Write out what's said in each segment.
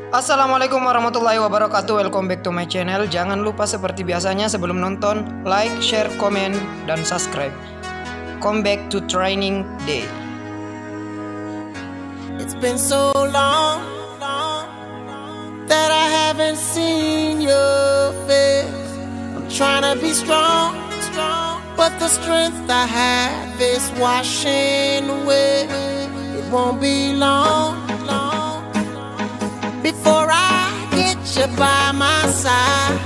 Assalamualaikum warahmatullahi wabarakatuh. Welcome back to my channel. Jangan lupa seperti biasanya sebelum nonton, like, share, komen, dan subscribe. Come back to training day. It's been so long that I haven't seen your face. I'm trying to be strong, but the strength I have is washing away. It won't be long before I get you by my side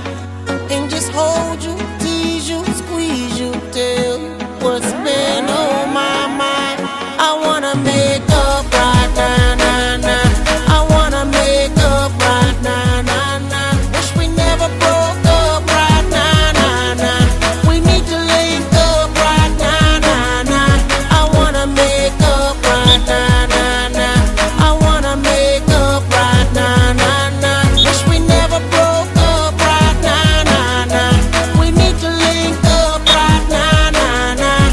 and just hold you, tease you, squeeze you, tell you what's been on my mind. I wanna make up right now, nah, nah. I wanna make up right now, nah, nah. Wish we never broke up right now, nah, nah. We need to link up right now, nah, nah. I wanna make up right now, nah, nah. I wanna make up right now, nah, nah. Wish we never broke up right now, nah, nah. We need to link up right now, nah, nah.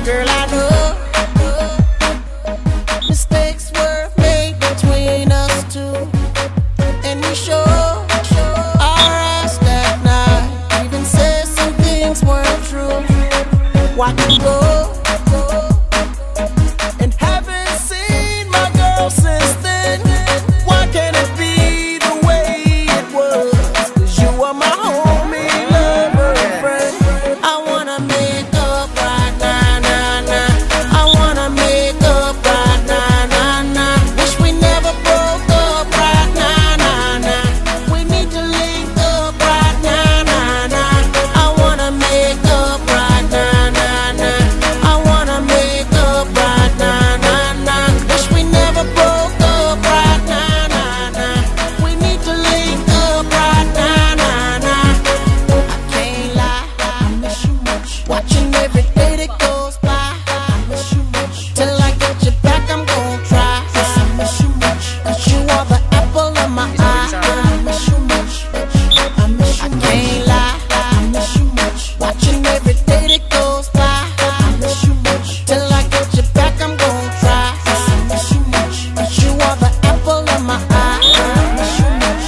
Girl, I know mistakes were made between us two, and we sure our ass that night. Even said some things weren't true. Watch you go, and haven't seen my girl since then. Why can't it be the way it was? 'Cause you are my homie, lover, and friend. I wanna make up right now, nah, nah. I wanna make up right now, nah, nah. Wish we never broke up right now, nah, nah. We need to link up right now, nah, nah. I wanna make up right now, nah, nah. I wanna make up right now, nah, nah. Wish we never broke up right now, nah, nah. We need to link up right now, nah, nah. I can't lie, I miss you much. Watching every day that goes by, I miss you much. Till I get you back, I'm gon' try. Yes, I miss you much. 'Cause you are the apple of my eye. I miss you much. I miss you. I can't lie, I miss you much. Watching every day that goes by, I miss you much. Till I get you back, I'm gon' try. Yes, I miss you much. 'Cause you are the apple of my eye. I miss you much.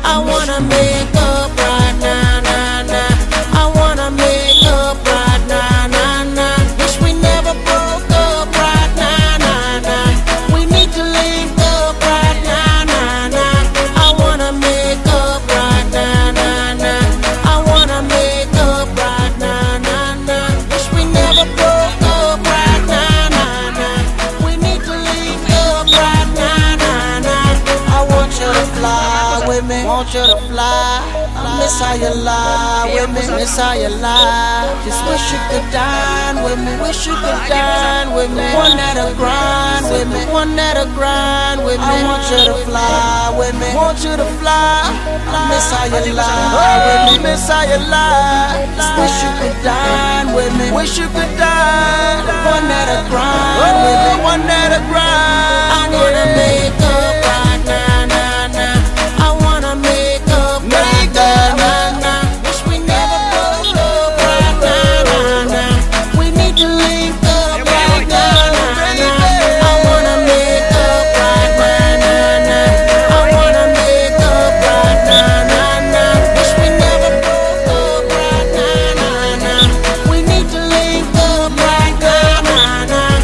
I wanna make up right now, nah, nah. I wanna make up right now, nah, nah. Wish we never broke up right now, nah, nah. We need to link up right now, nah, nah. I wanna make up right now, nah, nah. I wanna make up right now, nah, nah. Wish we never broke up right now, nah, nah. We need to link up right now, nah, nah. I want you to fly with me, want you to fly. I miss how you lie with me, miss how you lie. Just wish you could dine with me, wish you could dine with me. One that'll grind with me, one that'll grind with me. I want you to fly with me, want you to fly. I miss how you lie with me, miss how you lie. Just wish you could dine with me, wish you could dine. One that'll grind with me, one that'll grind. I wanna make up right now, nah, nah. I wanna make up right now, nah, nah. Wish we never broke up right now, nah, nah. We need to link up right now, nah, nah. I wanna make up right now, nah, nah. I wanna make up right now, nah, nah. Wish we never broke up right now, nah, nah. We need to link up right now, nah, nah.